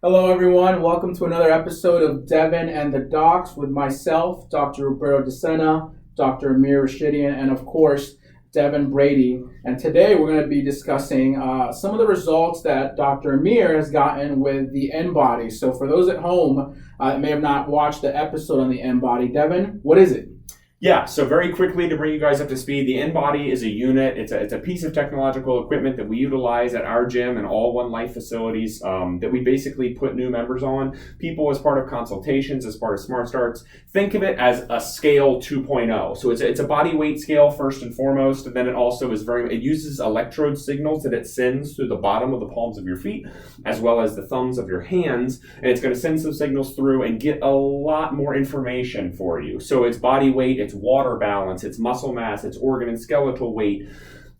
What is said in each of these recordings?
Hello, everyone. Welcome to another episode of Deven and the Docs with myself, Dr. Roberto DeSena, Dr. Amir Rashidian, and of course, Deven Brady. And today we're going to be discussing some of the results that Dr. Amir has gotten with the N-Body. So for those at home that may have not watched the episode on the N-Body, Deven, what is it? Yeah, so very quickly to bring you guys up to speed, the N-Body is a unit. It's a piece of technological equipment that we utilize at our gym and all One Life facilities that we basically put new members on. People as part of consultations, as part of Smart Starts, think of it as a scale 2.0. So it's a body weight scale first and foremost, and then it also is it uses electrode signals that it sends through the bottom of the palms of your feet, as well as the thumbs of your hands, and it's going to send some signals through and get a lot more information for you. So it's body weight, it's water balance, it's muscle mass, it's organ and skeletal weight.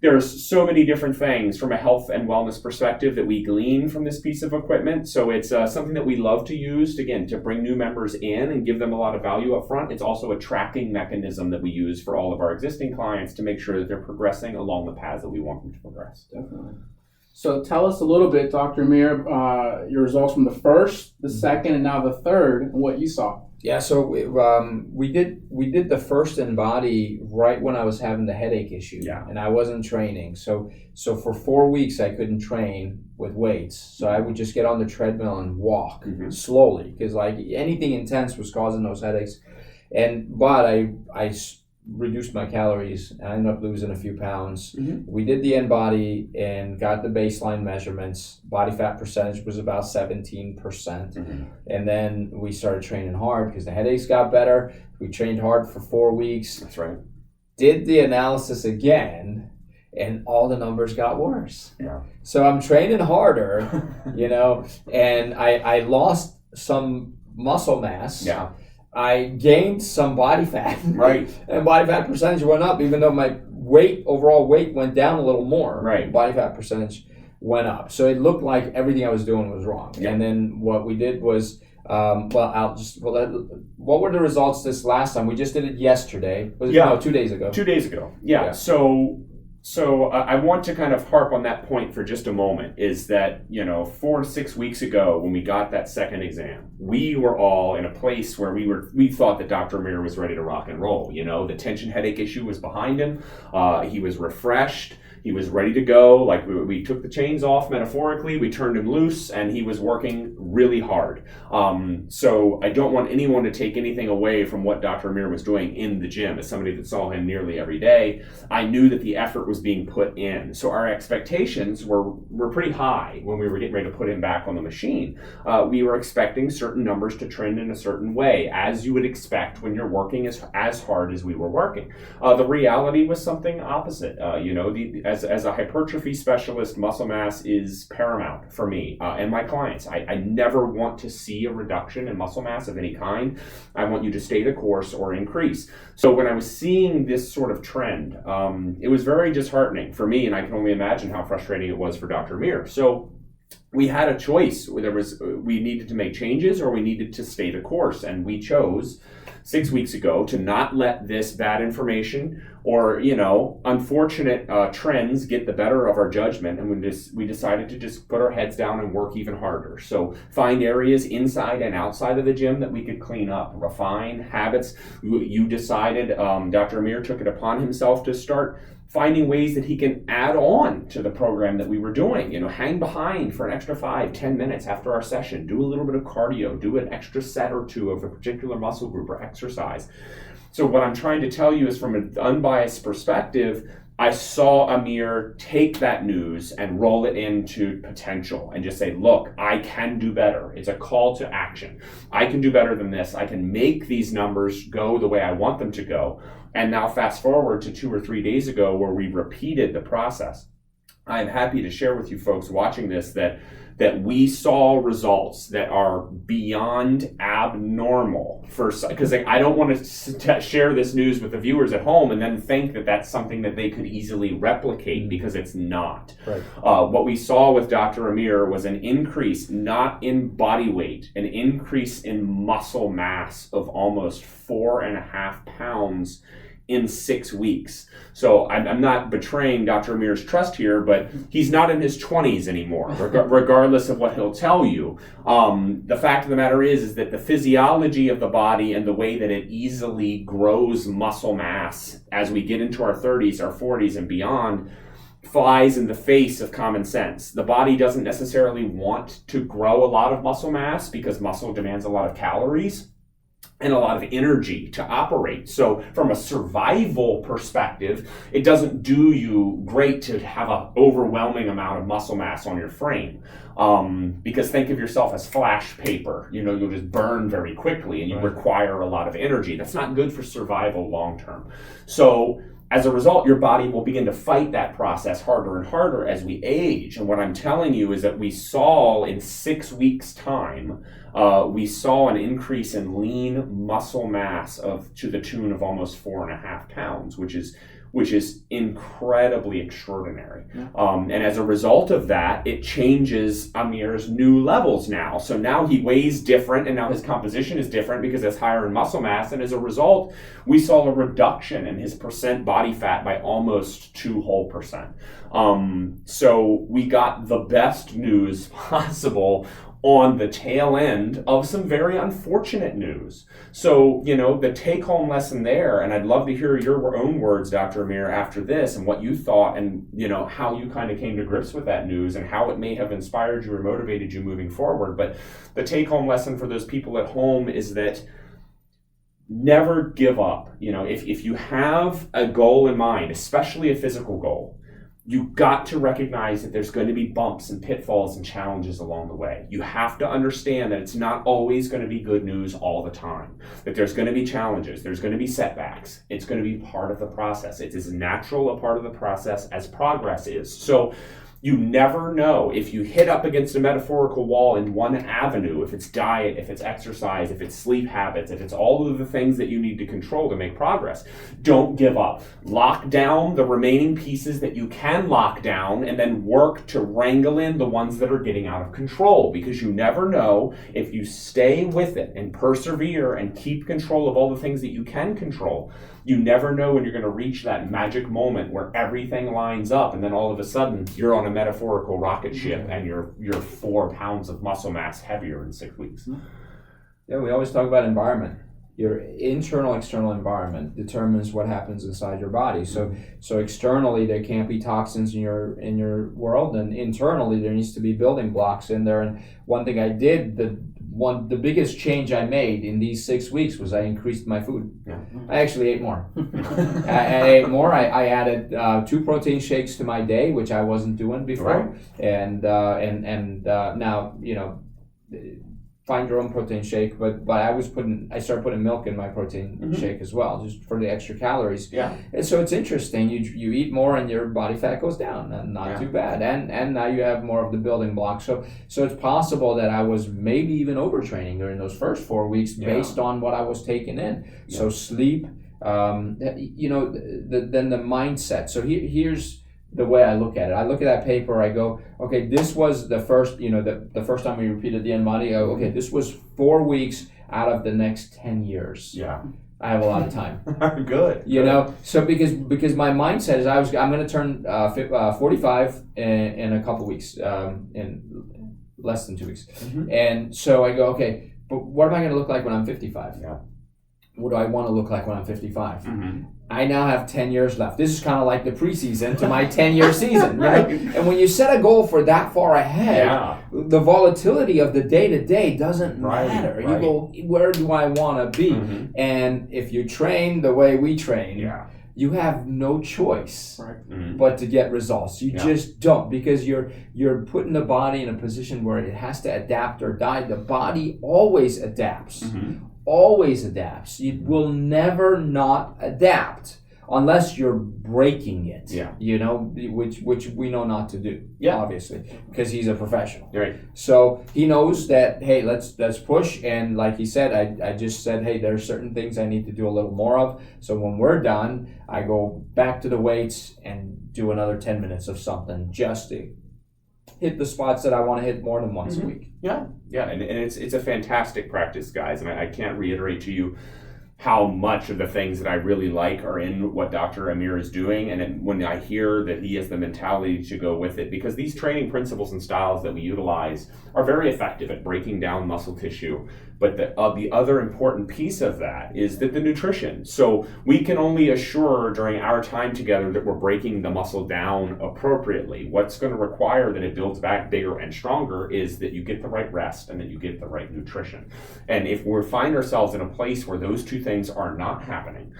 There's so many different things from a health and wellness perspective that we glean from this piece of equipment. So it's something that we love to use, to bring new members in and give them a lot of value up front. It's also a tracking mechanism that we use for all of our existing clients to make sure that they're progressing along the paths that we want them to progress. Definitely. So tell us a little bit, Dr. Amir, your results from the first, the second, and now the third, and what you saw. Yeah, so we did the first N-Body right when I was having the headache issue, and I wasn't training. So for 4 weeks I couldn't train with weights. So I would just get on the treadmill and walk slowly because like anything intense was causing those headaches. But I reduced my calories and I ended up losing a few pounds. We did the N-Body and got the baseline measurements. Body fat percentage was about 17%. And then we started training hard because the headaches got better. We trained hard for 4 weeks. That's right. Did the analysis again and all the numbers got worse. Yeah. So I'm training harder, and I lost some muscle mass. Yeah. I gained some body fat, right, and body fat percentage went up, even though my overall weight went down a little more. Right, body fat percentage went up, so it looked like everything I was doing was wrong. Yeah. And then what we did was, what were the results this last time? We just did it yesterday. Was it, no, 2 days ago. 2 days ago. Yeah. So I want to kind of harp on that point for just a moment, is that, 4 to 6 weeks ago when we got that second exam, we were all in a place where we thought that Dr. Amir was ready to rock and roll. The tension headache issue was behind him. He was refreshed. He was ready to go. Like we took the chains off metaphorically, we turned him loose, and he was working really hard. So I don't want anyone to take anything away from what Dr. Amir was doing in the gym. As somebody that saw him nearly every day, I knew that the effort was being put in. So our expectations were pretty high when we were getting ready to put him back on the machine. We were expecting certain numbers to trend in a certain way, as you would expect when you're working as hard as we were working. The reality was something opposite. As a hypertrophy specialist, muscle mass is paramount for me and my clients. I never want to see a reduction in muscle mass of any kind. I want you to stay the course or increase. So when I was seeing this sort of trend, it was very disheartening for me, and I can only imagine how frustrating it was for Dr. Amir. So we had a choice. We needed to make changes or we needed to stay the course, and we chose 6 weeks ago to not let this bad information or unfortunate trends get the better of our judgment, and we decided to just put our heads down and work even harder. So find areas inside and outside of the gym that we could clean up, refine habits. You decided, Dr. Amir took it upon himself to start finding ways that he can add on to the program that we were doing. Hang behind for an extra 5-10 minutes after our session, do a little bit of cardio, do an extra set or two of a particular muscle group or exercise. So what I'm trying to tell you is, from an unbiased perspective, I saw Amir take that news and roll it into potential and just say, look, I can do better. It's a call to action. I can do better than this. I can make these numbers go the way I want them to go. And now fast forward to 2 or 3 days ago where we repeated the process. I'm happy to share with you folks watching this that we saw results that are beyond abnormal, because I don't want to share this news with the viewers at home and then think that that's something that they could easily replicate, because it's not. Right. What we saw with Dr. Amir was an increase, not in body weight, an increase in muscle mass of almost 4.5 pounds in 6 weeks. So I'm not betraying Dr. Amir's trust here, but he's not in his 20s anymore, regardless of what he'll tell you. The fact of the matter is that the physiology of the body and the way that it easily grows muscle mass as we get into our 30s, our 40s, and beyond flies in the face of common sense. The body doesn't necessarily want to grow a lot of muscle mass because muscle demands a lot of calories and a lot of energy to operate. So from a survival perspective, it doesn't do you great to have an overwhelming amount of muscle mass on your frame. Because think of yourself as flash paper. You know, you'll just burn very quickly and you require a lot of energy. That's not good for survival long term. So as a result, your body will begin to fight that process harder and harder as we age. And what I'm telling you is that we saw in 6 weeks' time, we saw an increase in lean muscle mass to the tune of almost 4.5 pounds, which is incredibly extraordinary. Yeah. And as a result of that, it changes Amir's new levels now. So now he weighs different, and now his composition is different because it's higher in muscle mass. And as a result, we saw a reduction in his percent body fat by almost 2 whole percent. So we got the best news possible on the tail end of some very unfortunate news. So, you know, the take-home lesson there, and I'd love to hear your own words, Dr. Amir, after this, and what you thought, and, you know, how you kind of came to grips with that news, and how it may have inspired you or motivated you moving forward. But the take-home lesson for those people at home is that never give up. You know, if you have a goal in mind, especially a physical goal, you got to recognize that there's going to be bumps and pitfalls and challenges along the way. You have to understand that it's not always going to be good news all the time, that there's going to be challenges, there's going to be setbacks. It's going to be part of the process. It's as natural a part of the process as progress is. So you never know if you hit up against a metaphorical wall in one avenue, if it's diet, if it's exercise, if it's sleep habits, if it's all of the things that you need to control to make progress. Don't give up. Lock down the remaining pieces that you can lock down and then work to wrangle in the ones that are getting out of control, because you never know if you stay with it and persevere and keep control of all the things that you can control. You never know when you're going to reach that magic moment where everything lines up, and then all of a sudden you're on a metaphorical rocket ship and you're 4 pounds of muscle mass heavier in 6 weeks. Yeah, we always talk about environment. Your internal, external environment determines what happens inside your body. So externally there can't be toxins in your world, and internally there needs to be building blocks in there. And one thing I did, the biggest change I made in these 6 weeks was I increased my food. Yeah. I actually ate more. I ate more. I added 2 protein shakes to my day, which I wasn't doing before. Right. And now, you know, find your own protein shake, but I started putting milk in my protein shake as well, just for the extra calories. Yeah. And so it's interesting. You eat more and your body fat goes down, and not too bad. And now you have more of the building blocks. So it's possible that I was maybe even overtraining during those first 4 weeks based on what I was taking in. Yeah. So sleep, you know, then the mindset. So here's the way I look at it. I look at that paper, I go, okay, this was the first, you know, the first time we repeated the N-body, I go, okay, this was 4 weeks out of the next 10 years. Yeah. I have a lot of time. Good. You know, so because my mindset is I'm going to turn 45 in a couple weeks, in less than 2 weeks. And so I go, okay, but what am I going to look like when I'm 55? Yeah. What do I want to look like when I'm 55? I now have 10 years left. This is kind of like the preseason to my 10-year season. Right? And when you set a goal for that far ahead, the volatility of the day-to-day doesn't matter. Right. You go, where do I want to be? And if you train the way we train, you have no choice but to get results. You just don't, because you're putting the body in a position where it has to adapt or die. The body always adapts. Always adapts. You will never not adapt unless you're breaking it. Yeah. You know, which we know not to do. Yeah. Obviously, because he's a professional. Right. So he knows that, hey, let's push. And like he said, I just said, hey, there's certain things I need to do a little more of. So when we're done, I go back to the weights and do another 10 minutes of something just to hit the spots that I want to hit more than once a week. Yeah, and it's a fantastic practice, guys, and I can't reiterate to you how much of the things that I really like are in what Dr. Amir is doing, and when I hear that he has the mentality to go with it, because these training principles and styles that we utilize are very effective at breaking down muscle tissue. But the other important piece of that is that the nutrition. So we can only assure during our time together that we're breaking the muscle down appropriately. What's going to require that it builds back bigger and stronger is that you get the right rest and that you get the right nutrition. And if we find ourselves in a place where those two things are not happening,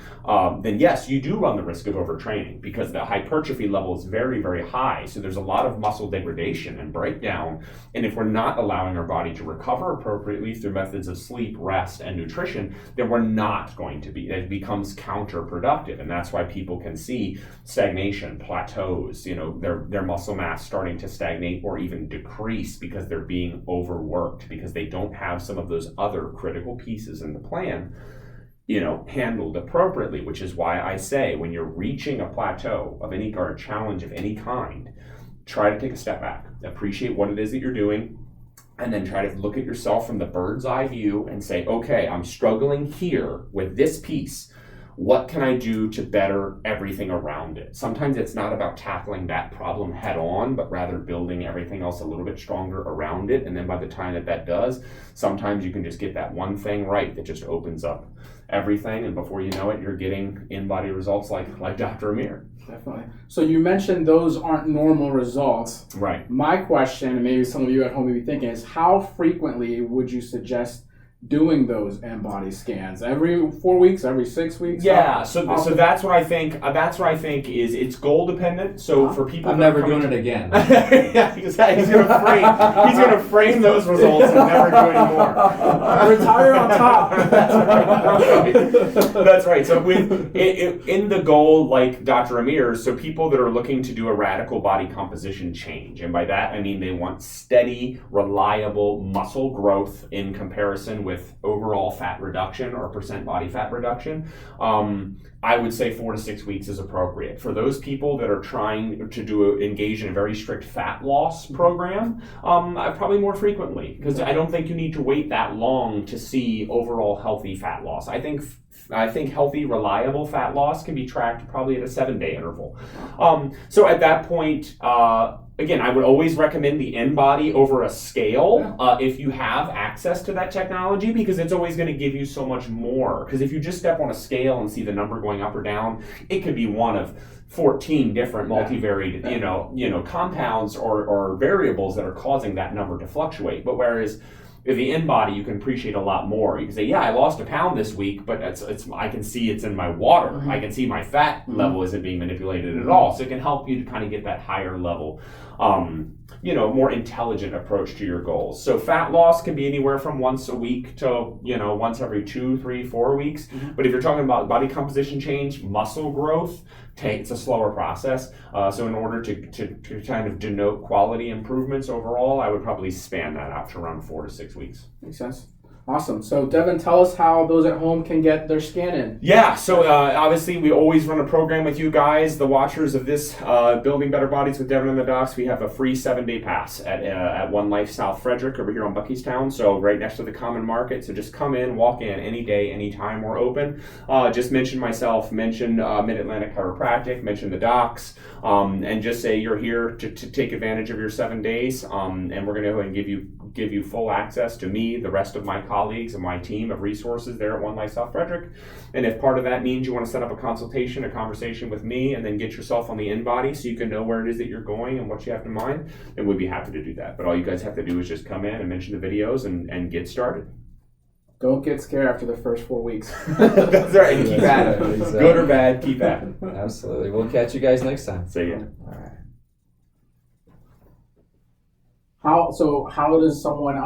then yes, you do run the risk of overtraining, because the hypertrophy level is very, very high. So there's a lot of muscle degradation and breakdown. And if we're not allowing our body to recover appropriately through methods of sleep, rest, and nutrition, then we're not going to be. It becomes counterproductive, and that's why people can see stagnation, plateaus. Their muscle mass starting to stagnate or even decrease because they're being overworked, because they don't have some of those other critical pieces in the plan handled appropriately. Which is why I say, when you're reaching a plateau of any or a challenge of any kind, try to take a step back, appreciate what it is that you're doing, and then try to look at yourself from the bird's eye view and say, okay, I'm struggling here with this piece. What can I do to better everything around it? Sometimes it's not about tackling that problem head on, but rather building everything else a little bit stronger around it. And then by the time that does, sometimes you can just get that one thing right that just opens up everything. And before you know it, you're getting in-body results like Dr. Amir. Definitely. So you mentioned those aren't normal results. Right. My question, and maybe some of you at home may be thinking, is how frequently would you suggest doing those in-body scans? Every 4 weeks, every 6 weeks? Yeah, so that's what I think. That's what I think is it's goal dependent. So for people, I'm never doing it again. Yeah, exactly. He's gonna frame those results and never do anymore. Retire on top. That's right. So in the goal, like Dr. Amir, so people that are looking to do a radical body composition change, and by that I mean they want steady, reliable muscle growth in comparison with overall fat reduction or percent body fat reduction. I would say 4 to 6 weeks is appropriate. For those people that are trying to engage in a very strict fat loss program, probably more frequently, because I don't think you need to wait that long to see overall healthy fat loss. I think healthy, reliable fat loss can be tracked probably at a 7-day interval. So at that point, again, I would always recommend the in-body over a scale if you have access to that technology, because it's always going to give you so much more. Because if you just step on a scale and see the number going up or down, it could be one of 14 different multivariate, compounds or variables that are causing that number to fluctuate. But whereas if the in-body, you can appreciate a lot more. You can say, yeah, I lost a pound this week, but I can see it's in my water. Mm-hmm. I can see my fat level isn't being manipulated at all. So it can help you to kind of get that higher level, more intelligent approach to your goals. So fat loss can be anywhere from once a week to, once every 2, 3, 4 weeks. Mm-hmm. But if you're talking about body composition change, muscle growth, it's a slower process. So in order to kind of denote quality improvements overall, I would probably span that out to around 4 to 6 weeks. Makes sense. Awesome. So Deven, tell us how those at home can get their scan in. Yeah, so obviously we always run a program with you guys, the watchers of this Building Better Bodies with Deven and the Docs. We have a free 7-day pass at One Life South Frederick over here on Buckystown, so right next to the Common Market. So just come in, walk in any day, any time we're open. Just mention myself, mention Mid-Atlantic Chiropractic, mention the Docs, and just say you're here to take advantage of your 7 days, and we're going to go ahead and give you full access to me, the rest of my colleagues and my team of resources there at One Life South Frederick. And if part of that means you want to set up a consultation, a conversation with me, and then get yourself on the in-body so you can know where it is that you're going and what you have in mind, then we'd be happy to do that. But all you guys have to do is just come in and mention the videos and get started. Don't get scared after the first 4 weeks. That's right. And keep at it. Exactly. Good or bad, keep at it. Absolutely. We'll catch you guys next time. See ya. All right. How does someone